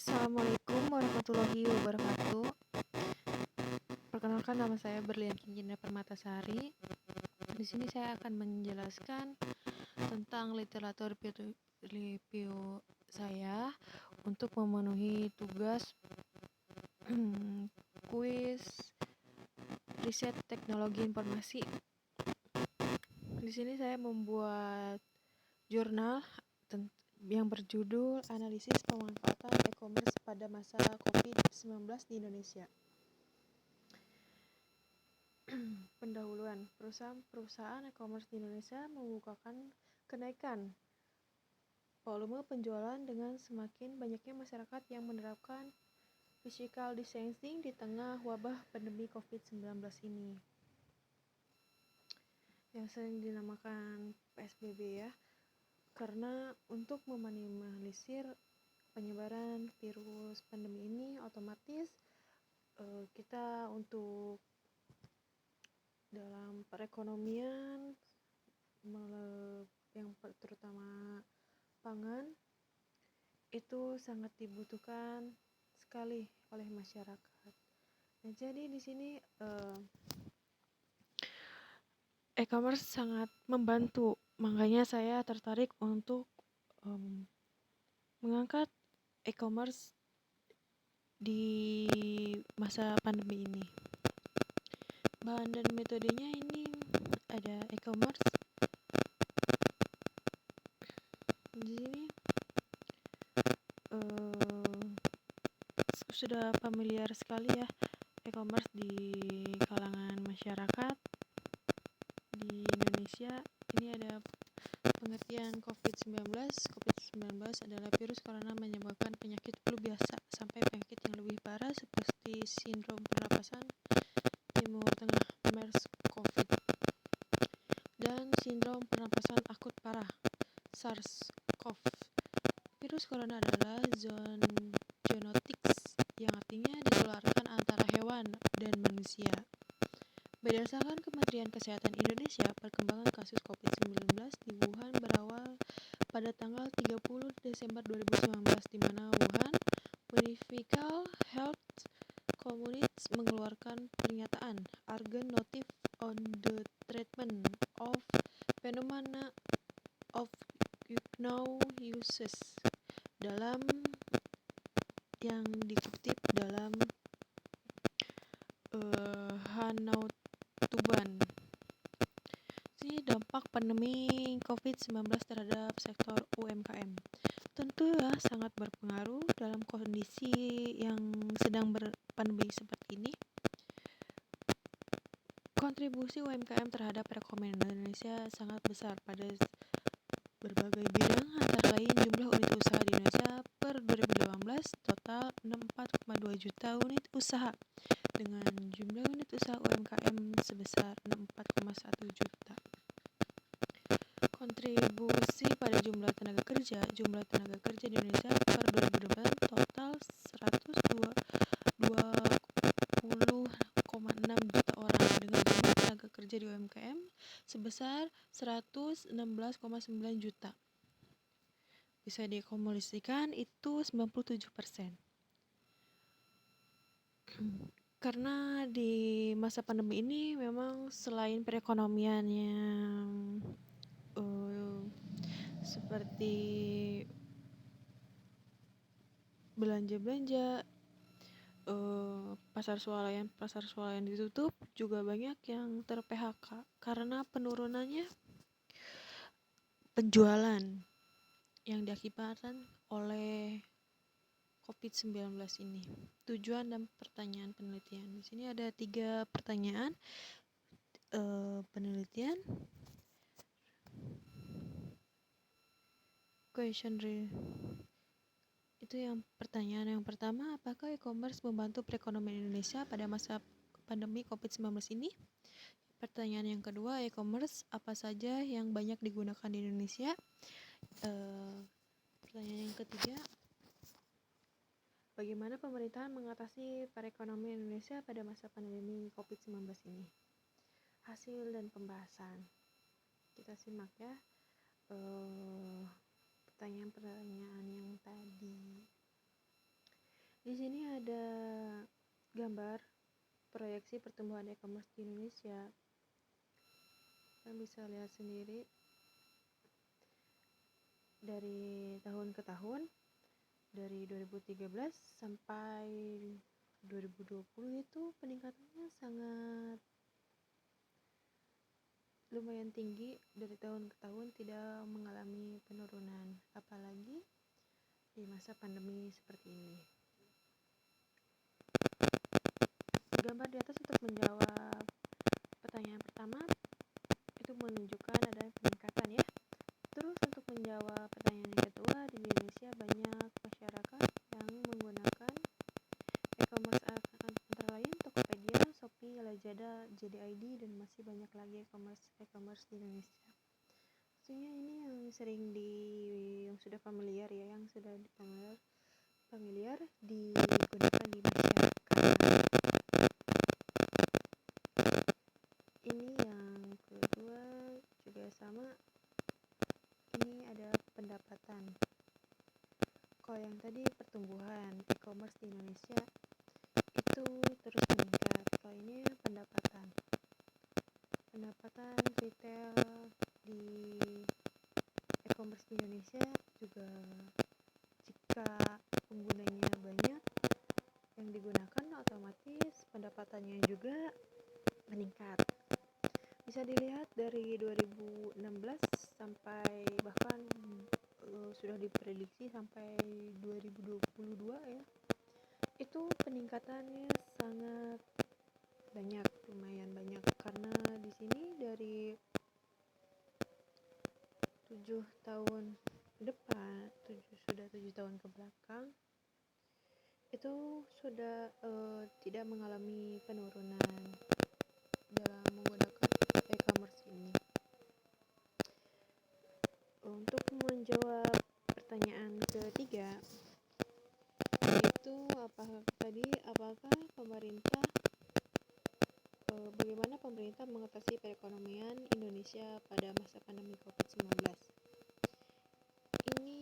Assalamualaikum warahmatullahi wabarakatuh. Perkenalkan, nama saya Berlian Kinginda Permatasari. Di sini saya akan menjelaskan tentang literatur review saya untuk memenuhi tugas kuis riset teknologi informasi. Di sini saya membuat jurnal yang berjudul Analisis Pemanfaatan E-commerce pada masa COVID-19 di Indonesia. Pendahuluan, perusahaan e-commerce di Indonesia membukukan kenaikan volume penjualan dengan semakin banyaknya masyarakat yang menerapkan physical distancing di tengah wabah pandemi COVID-19 ini, yang sering dinamakan PSBB ya, karena untuk meminimalisir penyebaran virus pandemi ini otomatis kita untuk dalam perekonomian yang terutama pangan itu sangat dibutuhkan sekali oleh masyarakat. Nah, jadi di sini e-commerce sangat membantu, makanya saya tertarik untuk mengangkat e-commerce di masa pandemi ini. Bahan dan metodenya ini ada e-commerce. Di sini sudah familiar sekali ya e-commerce di kalangan masyarakat di Indonesia. Ini ada pengertian COVID-19. COVID-19 adalah virus corona menyebabkan penyakit flu biasa sampai penyakit yang lebih parah seperti sindrom pernapasan Timur Tengah MERS-CoV dan sindrom pernapasan akut parah SARS-CoV. Virus corona adalah zoonotics yang artinya ditularkan antara hewan dan manusia. Berdasarkan Kementerian Kesehatan Indonesia, perkembangan kasus COVID-19 di Wuhan berawal pada tanggal 30 Desember 2019, di mana Wuhan Municipal Health Communities mengeluarkan pernyataan urgent notice on the treatment of phenomena of unknown uses dalam yang dikutip dalam Hanau Tuban. Ini dampak pandemi COVID-19 terhadap sektor UMKM. Tentu ya sangat berpengaruh dalam kondisi yang sedang berpandemi seperti ini. Kontribusi UMKM terhadap perekonomian Indonesia sangat besar pada berbagai bidang, antara lain jumlah unit usaha di Indonesia per 2018 total 64,2 juta unit usaha dengan jumlah unit usaha UMKM sebesar 64,1 juta. Kontribusi pada jumlah tenaga kerja di Indonesia per 2018 total 120,6 juta orang dengan jumlah tenaga kerja di UMKM sebesar 116,9 juta. Bisa diakumulasikan itu 97%. Karena di masa pandemi ini memang selain perekonomian yang seperti belanja-belanja, pasar swalayan ditutup, juga banyak yang ter-PHK karena penurunannya penjualan yang diakibatkan oleh COVID-19 ini. Tujuan dan pertanyaan penelitian. Di sini ada 3 pertanyaan penelitian. Itu yang pertanyaan yang pertama, apakah e-commerce membantu perekonomian Indonesia pada masa pandemi COVID-19 ini? Pertanyaan yang kedua, e-commerce apa saja yang banyak digunakan di Indonesia? Pertanyaan yang ketiga, bagaimana pemerintahan mengatasi perekonomian Indonesia pada masa pandemi COVID-19 ini? Hasil dan pembahasan. Kita simak ya pertanyaan-pertanyaan yang tadi. gambar proyeksi pertumbuhan e-commerce di Indonesia. Kalian bisa lihat sendiri dari tahun ke tahun, dari 2013 sampai 2020 itu peningkatannya sangat lumayan tinggi, dari tahun ke tahun tidak mengalami penurunan, apalagi di masa pandemi seperti ini. Gambar di atas untuk menjawab pertanyaan pertama itu menunjukkan ada peningkatan ya. Terus untuk menjawab pertanyaan yang kedua, di Indonesia banyak masyarakat yang menggunakan e-commerce antara lain Tokopedia, Shopee, Lazada, JD.id, dan masih banyak lagi e-commerce di Indonesia. Maksudnya ini yang sering yang sudah familiar ya, yang sudah familiar digunakan di masyarakat. Ini yang kedua juga sama, ini ada pendapatan. Kalau yang tadi pertumbuhan e-commerce di Indonesia itu terus meningkat, kalau ini pendapatan retail di e-commerce di Indonesia juga, jika penggunanya banyak yang digunakan, otomatis pendapatannya juga meningkat. Bisa dilihat dari 2016 sampai bahkan sudah diprediksi sampai 2022 ya, itu peningkatannya sangat banyak, lumayan banyak, karena di sini dari 7 tahun ke depan, sudah 7 tahun ke belakang itu sudah tidak mengalami penurunan dalam menggunakan e-commerce ini. Untuk menjawab pertanyaan ketiga, yaitu apakah bagaimana pemerintah mengatasi perekonomian Indonesia pada masa pandemi COVID-19. Ini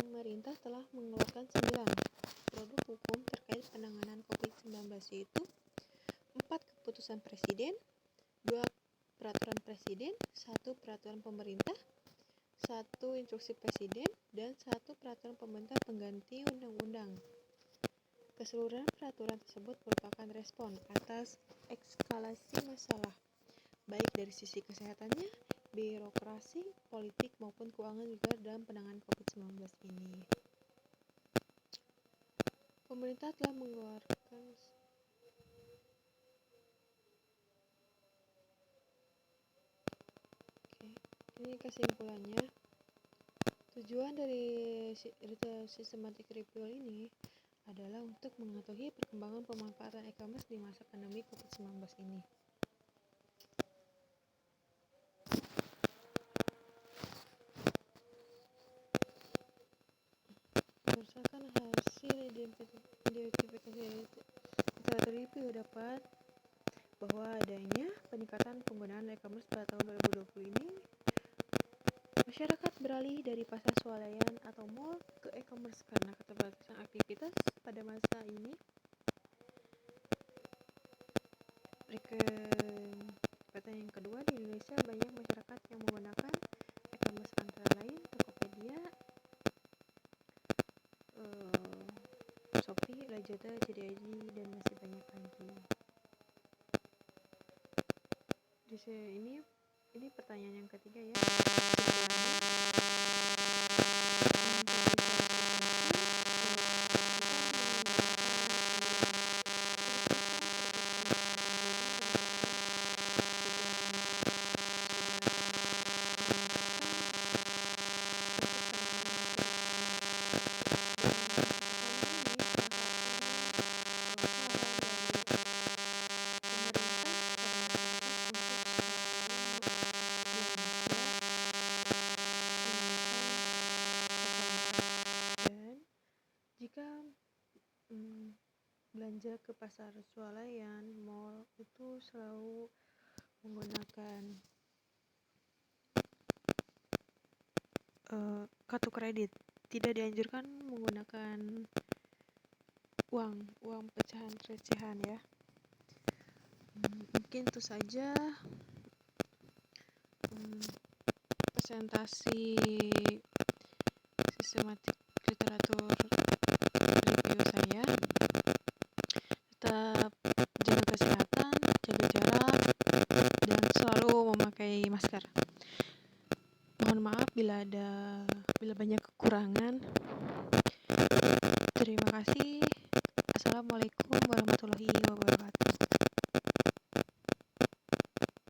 pemerintah telah mengeluarkan 9 produk hukum terkait penanganan COVID-19, yaitu 4 keputusan presiden, 2 peraturan presiden, 1 peraturan pemerintah, 1 instruksi presiden, dan 1 peraturan pemerintah pengganti undang-undang. Keseluruhan peraturan tersebut merupakan respon atas eskalasi masalah, baik dari sisi kesehatannya, birokrasi, politik, maupun keuangan juga dalam penanganan COVID-19 ini. Pemerintah telah mengeluarkan ini kesimpulannya. Tujuan dari systematic review ini adalah untuk mengetahui perkembangan pemanfaatan e-commerce di masa pandemi COVID-19 ini. Berdasarkan hasil identifikasi review dapat bahwa adanya peningkatan penggunaan e-commerce pada tahun 2020 ini, masyarakat beralih dari pasar swalayan atau mall ke e-commerce karena keterbatasan aktivitas pada masa ini. Pertanyaan yang kedua, di Indonesia banyak masyarakat yang menggunakan e-commerce antara lain Tokopedia, Shopee, Lazada, JD.id, dan masih banyak lagi. Ini pertanyaan yang ketiga ya. Belanja ke pasar swalayan, mall itu selalu menggunakan kartu kredit. Tidak dianjurkan menggunakan uang pecahan recehan ya. Mungkin itu saja presentasi sistematik literatur review saya. Tetap jaga kesehatan, jaga jarak, dan selalu memakai masker. Mohon maaf bila banyak kekurangan. Terima kasih. Assalamualaikum warahmatullahi wabarakatuh.